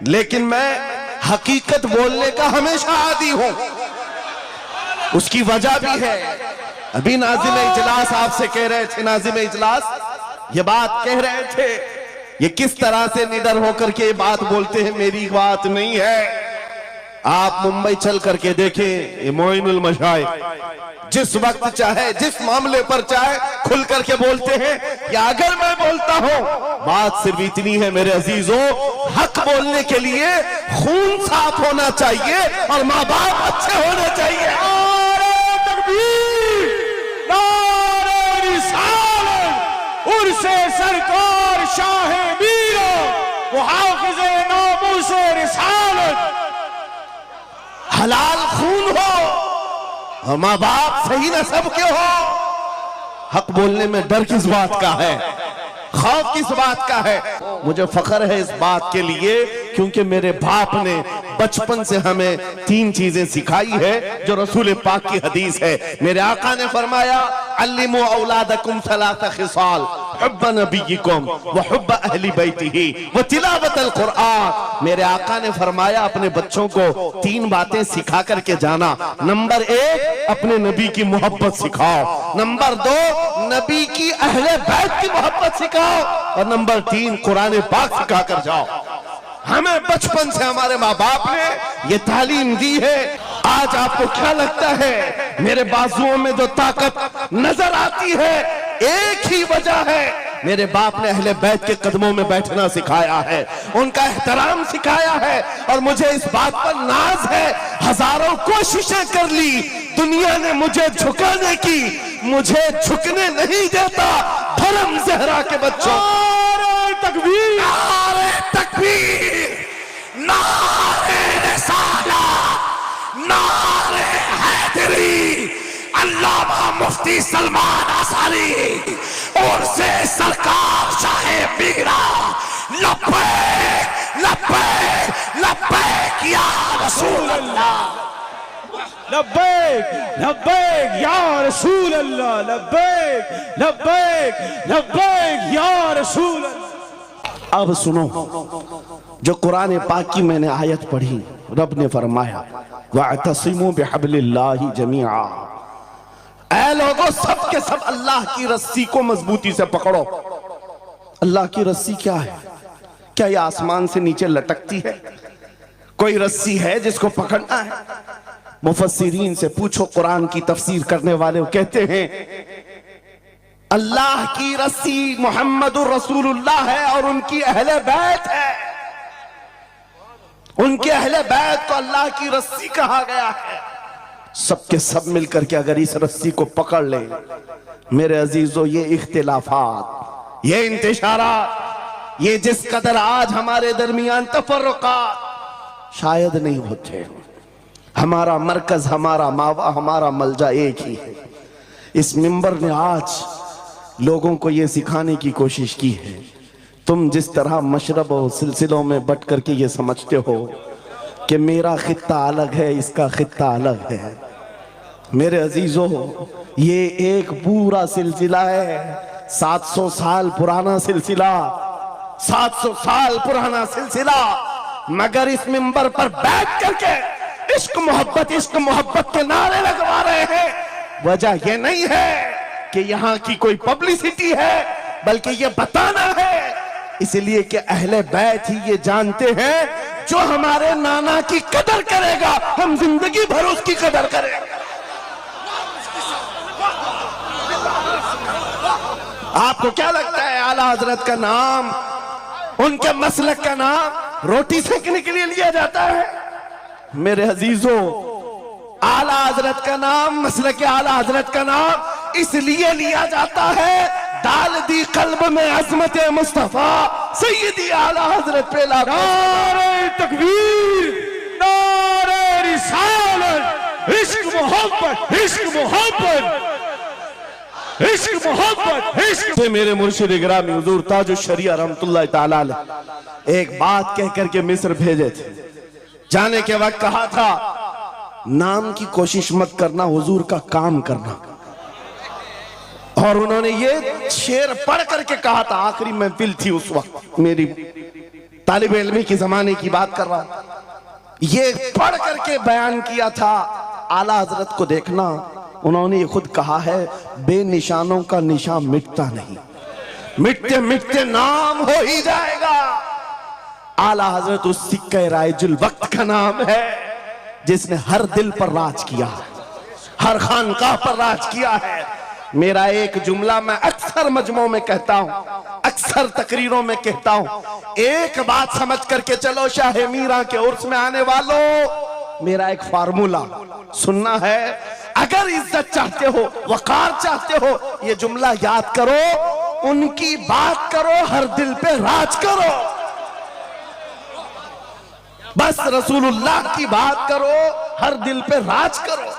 لیکن میں حقیقت بولنے کا ہمیشہ عادی ہوں. اس کی وجہ بھی ہے. ابھی ناظم اجلاس آپ سے کہہ رہے تھے، ناظم اجلاس یہ بات کہہ رہے تھے، یہ کس طرح سے نڈر ہو کر کے یہ بات بولتے ہیں، میری بات نہیں ہے. آپ ممبئی چل کر کے دیکھیں، یہ معین المشائخ جس وقت چاہے جس معاملے پر چاہے کھل کر کے بولتے ہیں. یا اگر میں بولتا ہوں، بات صرف اتنی ہے میرے عزیزوں، حق بولنے کے لیے خون صاف ہونا چاہیے اور ماں باپ اچھے ہونے چاہیے. نعرہ تکبیر، نعرہ رسالت، عرس سرکار شاہ میرا، محافظ ناموس رسالت. حلال خون ہو اور ماں باپ صحیح نسب کے ہو. حق بولنے میں ڈر کس بات کا ہے، خوف کس بات کا ہے؟ مجھے فخر ہے اس بات کے لیے کیونکہ میرے باپ نے بچپن سے ہمیں 3 چیزیں سکھائی ہے جو رسول پاک کی حدیث ہے. میرے آقا نے فرمایا علموا اولادکم 3 خصال، حب نبیکم وحب اہل بیتہ وتلاوت القرآن. میرے آقا نے فرمایا اپنے بچوں کو 3 باتیں سکھا کر کے جانا. نمبر 1 اپنے نبی کی محبت سکھاؤ، نمبر 2 نبی کی اہل بیت کی محبت سکھاؤ، اور نمبر 3 قرآن پاک سکھا کر جاؤ. ہمیں بچپن سے ہمارے ماں باپ نے یہ تعلیم دی ہے. آج آپ کو کیا لگتا ہے میرے بازوؤں میں جو طاقت نظر آتی ہے، ایک ہی وجہ ہے، میرے باپ نے اہل بیت کے قدموں میں بیٹھنا سکھایا ہے، ان کا احترام سکھایا ہے. اور مجھے اس بات پر ناز ہے، ہزاروں کوششیں کر لی، دنیا نے مجھے جھکانے کی، مجھے جھکنے نہیں دیتا. دھرم زہرا کے بچوں، نعرہ تکبیر، نعرہ تکبیر، نعرہ رسالت، نعرہ حیدری، علامہ مفتی سلمان اصاری اور سے سرکار شاہ میرا. لبیک لبیک لبیک یا رسول اللہ، لبیک لبیک یا رسول اللہ، لبیک لبیک لبیک یا رسول اللہ. اب سنو جو قرآن پاک کی میں نے آیت پڑھی، رب نے فرمایا وَاعْتَصِمُوا بِحَبْلِ اللَّهِ جَمِيعًا. اے لوگوں سب کے سب اللہ کی رسی کو مضبوطی سے پکڑو. اللہ کی رسی کیا ہے؟ کیا یہ آسمان سے نیچے لٹکتی ہے؟ کوئی رسی ہے جس کو پکڑنا ہے؟ مفسرین سے پوچھو، قرآن کی تفسیر کرنے والے کہتے ہیں اللہ کی رسی محمد الرسول اللہ ہے اور ان کی اہل بیت ہے. ان کے اہل بیت کو اللہ کی رسی کہا گیا ہے. سب کے سب مل کر کے اگر اس رسی کو پکڑ لیں، میرے عزیزو، یہ اختلافات، یہ انتشارات، یہ جس قدر آج ہمارے درمیان تفرقات شاید نہیں ہوتے. ہمارا مرکز، ہمارا ماوا، ہمارا ملجا ایک ہی ہے. اس منبر نے آج لوگوں کو یہ سکھانے کی کوشش کی ہے. تم جس طرح مشرب و سلسلوں میں بٹ کر کے یہ سمجھتے ہو کہ میرا خطہ الگ ہے، اس کا خطہ الگ ہے، میرے عزیزو یہ ایک پورا سلسلہ ہے. 700 سال پرانا سلسلہ، 700 سال پرانا سلسلہ. مگر اس منبر پر بیٹھ کر کے عشق محبت کے نعرے لگوا رہے ہیں. وجہ یہ نہیں ہے کہ یہاں کی کوئی پبلسٹی ہے، بلکہ یہ بتانا ہے اس لیے کہ اہل بیت ہی یہ جانتے ہیں جو ہمارے نانا کی قدر کرے گا ہم زندگی بھر اس کی قدر کریں گے. آپ کو کیا لگتا ہے اعلیٰ حضرت کا نام، ان کے مسلک کا نام روٹی سیکنے کے لیے لیا جاتا ہے؟ میرے عزیزو، اعلیٰ حضرت کا نام، مسلک اعلیٰ حضرت کا نام اس لیے لیا جاتا ہے ڈال دی قلب میں عظمت مصطفیٰ سیدی اعلیٰ حضرت پہ لاکھوں. نعرہ تکبیر، نعرہ رسالت، عشق محبت، عشق محبت، عشق محبت، عشق. میرے مرشد گرامی حضور تاج الشریعہ رحمت اللہ تعالیٰ علیہ ایک بات کہہ کر کے مصر بھیجے تھے. جانے کے وقت کہا تھا نام کی کوشش مت کرنا، حضور کا کام کرنا. اور انہوں نے یہ شعر پڑھ کر کے کہا تھا، آخری محفل تھی اس وقت میری طالب علمی کی زمانے کی بات کر رہا ہوں، یہ پڑھ کر کے بیان کیا تھا اعلیٰ حضرت کو دیکھنا، انہوں نے یہ خود کہا ہے بے نشانوں کا نشان مٹتا نہیں، مٹتے مٹتے نام ہو ہی جائے گا۔ اعلیٰ حضرت اس سکہ رائج الوقت کا نام ہے جس نے ہر دل پر راج کیا ہے، ہر خانقاہ پر راج کیا ہے۔ میرا ایک جملہ میں اکثر مجمعوں میں کہتا ہوں، اکثر تقریروں میں کہتا ہوں، ایک بات سمجھ کر کے چلو شاہ میرا کے عرس میں آنے والوں، میرا ایک فارمولا سننا ہے، اگر عزت چاہتے ہو، وقار چاہتے ہو، یہ جملہ یاد کرو، ان کی بات کرو، ہر دل پہ راج کرو، بس رسول اللہ کی بات کرو، ہر دل پہ راج کرو۔